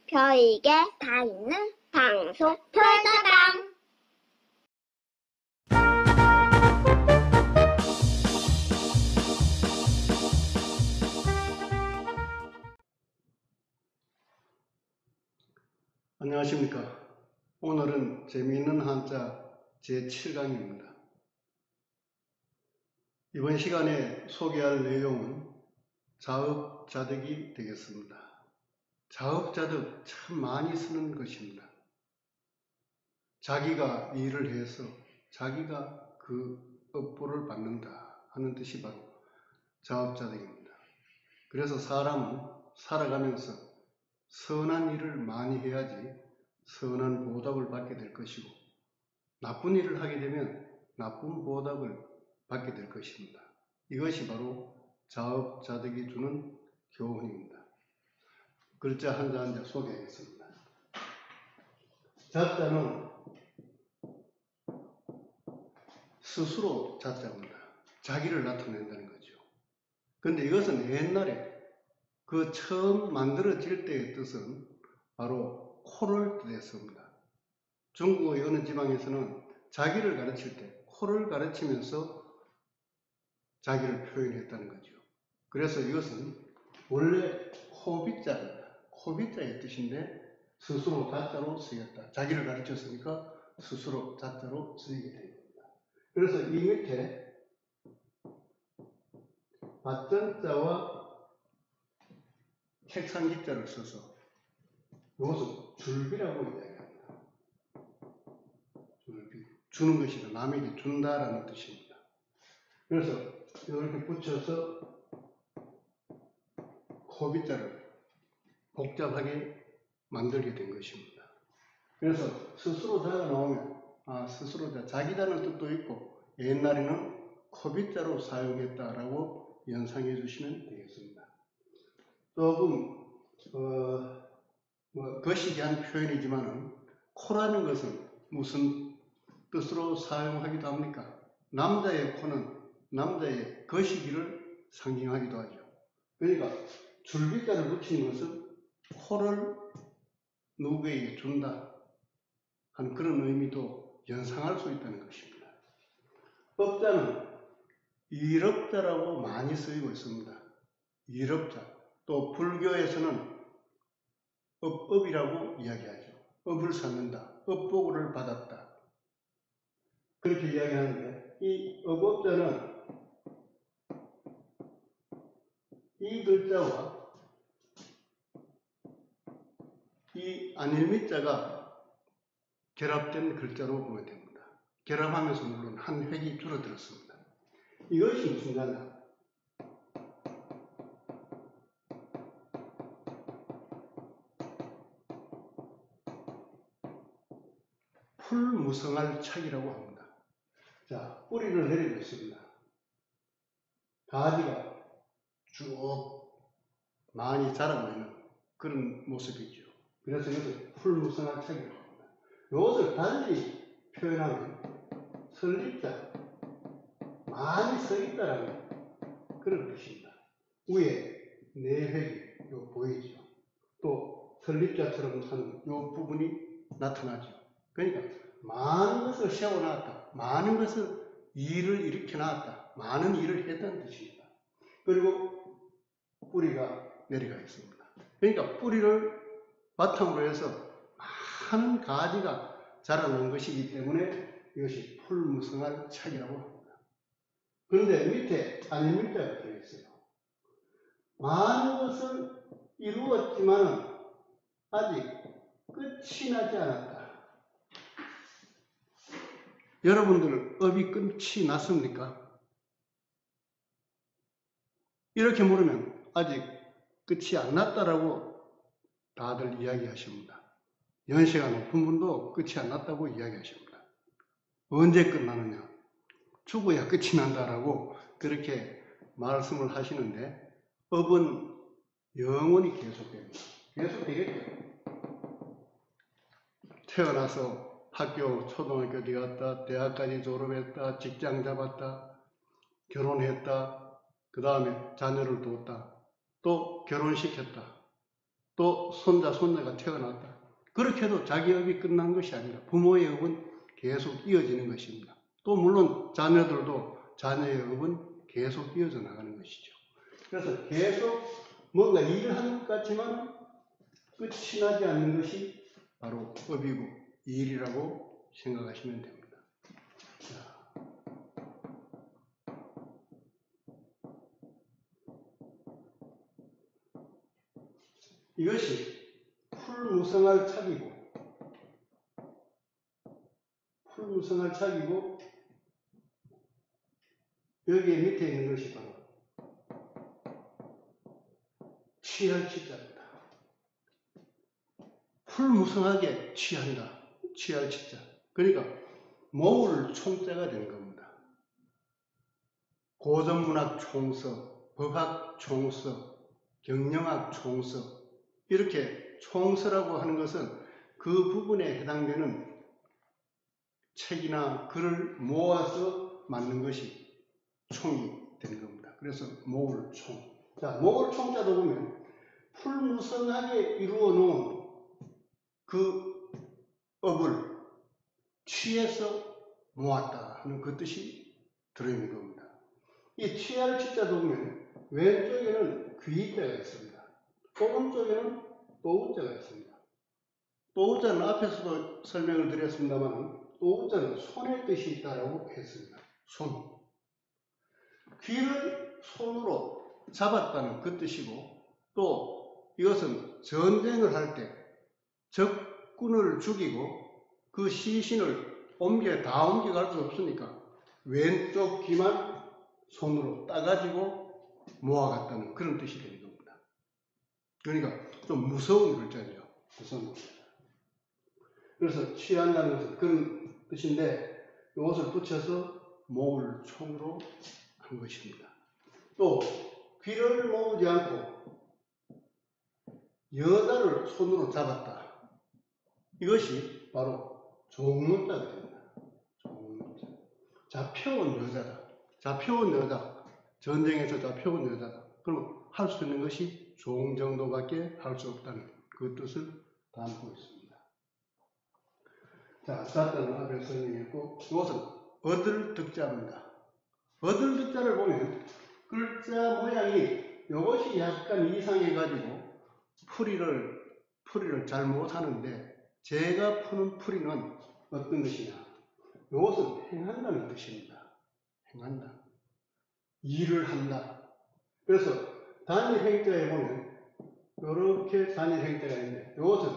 별게 다 있는 방송 별다방. 안녕하십니까. 오늘은 재미있는 한자 제7강입니다. 이번 시간에 소개할 내용은 자업자득이 되겠습니다. 자업자득 참 많이 쓰는 것입니다. 자기가 일을 해서 자기가 그 업보를 받는다 하는 뜻이 바로 자업자득입니다. 그래서 사람은 살아가면서 선한 일을 많이 해야지 선한 보답을 받게 될 것이고, 나쁜 일을 하게 되면 나쁜 보답을 받게 될 것입니다. 이것이 바로 자업자득이 주는 교훈입니다. 글자 한자 한자 소개하겠습니다. 자자는 스스로 자자입니다. 자기를 나타낸다는 거죠. 근데 이것은 옛날에 그 처음 만들어질 때의 뜻은 바로 코를 뜻했습니다. 중국의 어느 지방에서는 자기를 가르칠 때 코를 가르치면서 자기를 표현했다는 거죠. 그래서 이것은 원래 코빗자입니다. 코빗자의 뜻인데 스스로 자자로 쓰였다. 자기를 가르쳤으니까 스스로 자자로 쓰이게 된 겁니다. 그래서 이 밑에 밭전자와 책상 기자를 써서 이것은 줄비라고 이야기합니다. 줄비. 주는 것이다. 남에게 준다라는 뜻입니다. 그래서 이렇게 붙여서 코빗자를 복잡하게 만들게 된 것입니다. 그래서 스스로 자가 나오면 스스로 자기다는 뜻도 있고, 옛날에는 코빗자로 사용했다라고 연상해 주시면 되겠습니다. 조금 거시기한 표현이지만은 코라는 것은 무슨 뜻으로 사용하기도 합니까? 남자의 코는 남자의 거시기를 상징하기도 하죠. 그러니까 줄빗자를 붙이는 것은 코를 누구에게 준다 하는 그런 의미도 연상할 수 있다는 것입니다. 업자는 일업자라고 많이 쓰이고 있습니다. 일업자. 또 불교에서는 업이라고 이야기하죠. 업을 쌓는다. 업보고를 받았다. 그렇게 이야기하는데, 이 업업자는 이 글자와 이 안일미자가 결합된 글자로 보면 됩니다. 결합하면서 물론 한 획이 줄어들었습니다. 이것이 무슨 말이냐? 풀무성할 착이라고 합니다. 자, 뿌리를 내리고 있습니다. 가지가 쭉 많이 자라고 있는 그런 모습이죠. 그래서 이것을 풀무성할 착이라고 합니다. 이것을 달리 표현하면 설립자, 많이 서 있다라는 그런 뜻입니다. 위에 네 획이 보이죠. 또 설립자처럼 하는 이 부분이 나타나죠. 그러니까 많은 것을 세워놨다. 많은 것을 일을 일으켜놨다. 많은 일을 했다는 뜻입니다. 그리고 뿌리가 내려가 있습니다. 그러니까 뿌리를 바탕으로 해서 많은 가지가 자라는 것이기 때문에 이것이 풀무성할 착이라고 합니다. 그런데 밑에 안일밀자가 들어있어요. 많은 것을 이루었지만 아직 끝이 나지 않았다. 여러분들 업이 끝이 났습니까? 이렇게 물으면 아직 끝이 안 났다라고 다들 이야기하십니다. 연세가 높은 분도 끝이 안 났다고 이야기하십니다. 언제 끝나느냐? 죽어야 끝이 난다라고 그렇게 말씀을 하시는데, 업은 영원히 계속됩니다. 계속되겠죠. 태어나서 학교, 초등학교 어디 갔다, 대학까지 졸업했다, 직장 잡았다, 결혼했다, 그 다음에 자녀를 뒀다, 또 결혼시켰다. 또 손자, 손녀가 태어났다. 그렇게 해도 자기 업이 끝난 것이 아니라 부모의 업은 계속 이어지는 것입니다. 또 물론 자녀들도 자녀의 업은 계속 이어져 나가는 것이죠. 그래서 계속 뭔가 일을 하는 것 같지만 끝이 나지 않는 것이 바로 업이고 일이라고 생각하시면 됩니다. 자. 이것이 풀무성할 착이고, 풀무성할 착이고, 여기에 밑에 있는 것이 바로 취할 치자입니다. 풀무성하게 취한다. 취할 치자. 그러니까 모을 총자가 되는 겁니다. 고전문학 총서, 법학 총서, 경영학 총서, 이렇게 총서라고 하는 것은 그 부분에 해당되는 책이나 글을 모아서 만든 것이 총이 되는 겁니다. 그래서 모을 총. 자, 모을 총자도 보면 풀무성하게 이루어 놓은 그 업을 취해서 모았다 하는 그 뜻이 들어있는 겁니다. 이 취할 치자도 보면 왼쪽에는 귀자가 있습니다. 오른쪽에는 또우자가 있습니다. 또우자는 앞에서도 설명을 드렸습니다만 또우자는 손의 뜻이 있다고 했습니다. 손. 귀를 손으로 잡았다는 그 뜻이고, 또 이것은 전쟁을 할 때 적군을 죽이고 그 시신을 다 옮겨갈 수 없으니까 왼쪽 귀만 손으로 따가지고 모아갔다는 그런 뜻이 되는 겁니다. 그러니까 좀 무서운 글자죠. 무서운 글자. 그래서 취한다는 것은 그런 뜻인데 이것을 붙여서 모을 총으로 한 것입니다. 또 귀를 모으지 않고 여자를 손으로 잡았다. 이것이 바로 종문자가 됩니다. 종문자. 잡혀온 여자다. 잡혀온 여자. 전쟁에서 잡혀온 여자다. 그럼 할 수 있는 것이 종 정도밖에 할 수 없다는 그 뜻을 담고 있습니다. 자, 자자는 앞에 설명했고, 이것은 얻을 득자입니다. 얻을 득자를 보면 글자 모양이 이것이 약간 이상해가지고 풀이를 잘 못하는데, 제가 푸는 풀이는 어떤 것이냐? 이것은 행한다는 뜻입니다. 행한다. 일을 한다. 그래서 단일 행자에 보면 이렇게 단일 행자가 있는데 이것은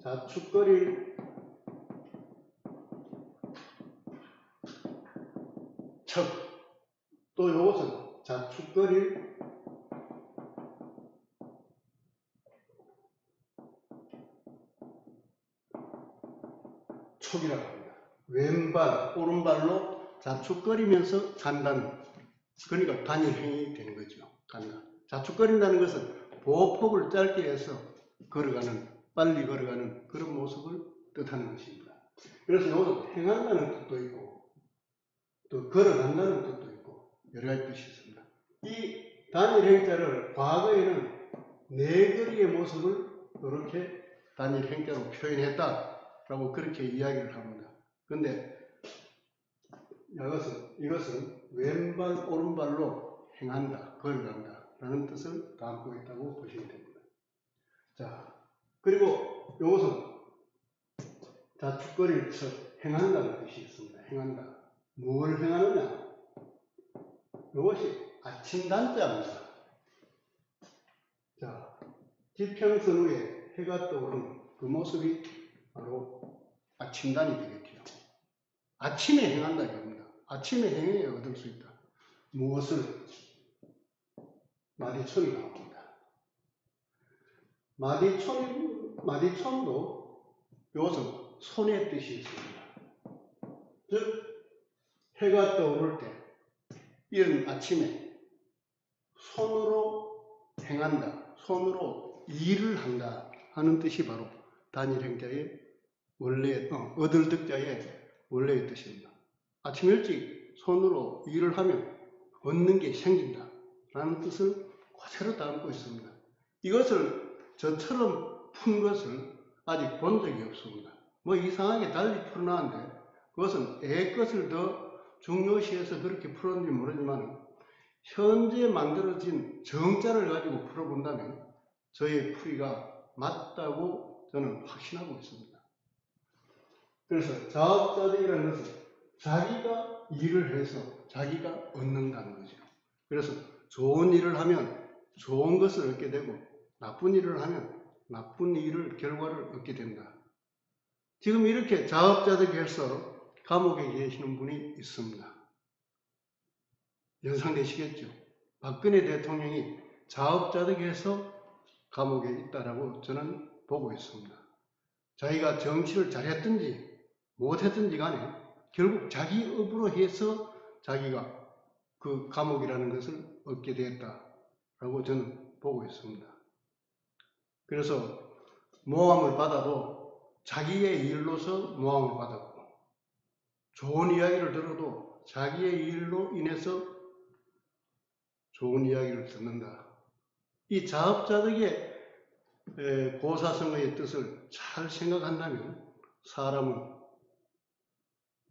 자축거릴 척, 또 이것은 자축거릴 촉이라고 합니다. 왼발, 오른발로 자축거리면서 간다는, 그러니까 단일 행위 되는 거죠. 간다. 자축거린다는 것은 보폭을 짧게 해서 걸어가는, 빨리 걸어가는 그런 모습을 뜻하는 것입니다. 그래서 이것은 행한다는 뜻도 있고 또 걸어간다는 뜻도 있고 여러 가지 뜻이 있습니다. 이 단일 행자를 과거에는 네거리의 모습을 이렇게 단일 행자로 표현했다라고 그렇게 이야기를 합니다. 그런데 이것은 왼발 오른발로 행한다, 걸어간다 라는 뜻을 담고 있다고 보시면 됩니다. 자, 그리고 이것은 자축거릴 척, 행한다는 뜻이 있습니다. 행한다. 뭘 행하느냐? 이것이 아침단자입니다. 자, 지평선 위에 해가 떠오르는 그 모습이 바로 아침단이 되겠죠. 아침에 행한다 이겁니다. 아침에 행해야 얻을 수 있다. 무엇을? 마디촌이 나옵니다. 마디촌도 이것은 손의 뜻이 있습니다. 즉 해가 떠오를 때 이른 아침에 손으로 행한다, 손으로 일을 한다 하는 뜻이 바로 단일 행자의 얻을 득자의 원래의 뜻입니다. 아침 일찍 손으로 일을 하면 얻는 게 생긴다 라는 뜻을 그대로 담고 있습니다. 이것을 저처럼 푼 것을 아직 본 적이 없습니다. 뭐 이상하게 달리 풀어놨는데 그것은 애 것을 더 중요시해서 그렇게 풀었는지 모르지만 현재 만들어진 정자를 가지고 풀어본다면 저의 풀이가 맞다고 저는 확신하고 있습니다. 그래서 자업자득이라는 것은 자기가 일을 해서 자기가 얻는다는 거죠. 그래서 좋은 일을 하면 좋은 것을 얻게 되고 나쁜 일을 하면 나쁜 일을 결과를 얻게 된다. 지금 이렇게 자업자득해서 감옥에 계시는 분이 있습니다. 연상되시겠죠? 박근혜 대통령이 자업자득해서 감옥에 있다라고 저는 보고 있습니다. 자기가 정치를 잘했든지 못했든지 간에 결국 자기 업으로 해서 자기가 그 감옥이라는 것을 얻게 되었다라고 저는 보고 있습니다. 그래서 모함을 받아도 자기의 일로서 모함을 받았고 좋은 이야기를 들어도 자기의 일로 인해서 좋은 이야기를 듣는다. 이 자업자득의 고사성어의 뜻을 잘 생각한다면 사람은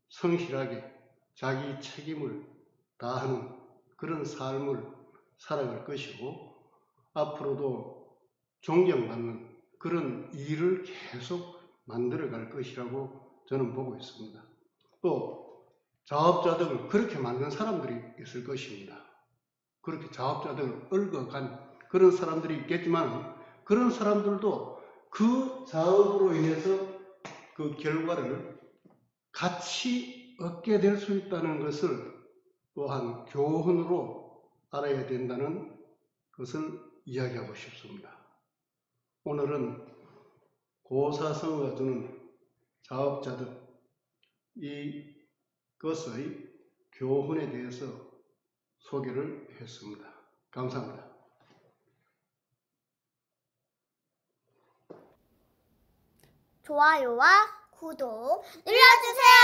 성실하게 자기 책임을 다하는 그런 삶을 살아갈 것이고 앞으로도 존경받는 그런 일을 계속 만들어갈 것이라고 저는 보고 있습니다. 또 자업자득을 그렇게 만든 사람들이 있을 것입니다. 그렇게 자업자득을 얽어간 그런 사람들이 있겠지만 그런 사람들도 그 자업으로 인해서 그 결과를 같이 얻게 될 수 있다는 것을 또한 교훈으로 알아야 된다는 것을 이야기하고 싶습니다. 오늘은 고사성어가 주는 자업자득 이것의 교훈에 대해서 소개를 했습니다. 감사합니다. 좋아요와 구독 눌러주세요.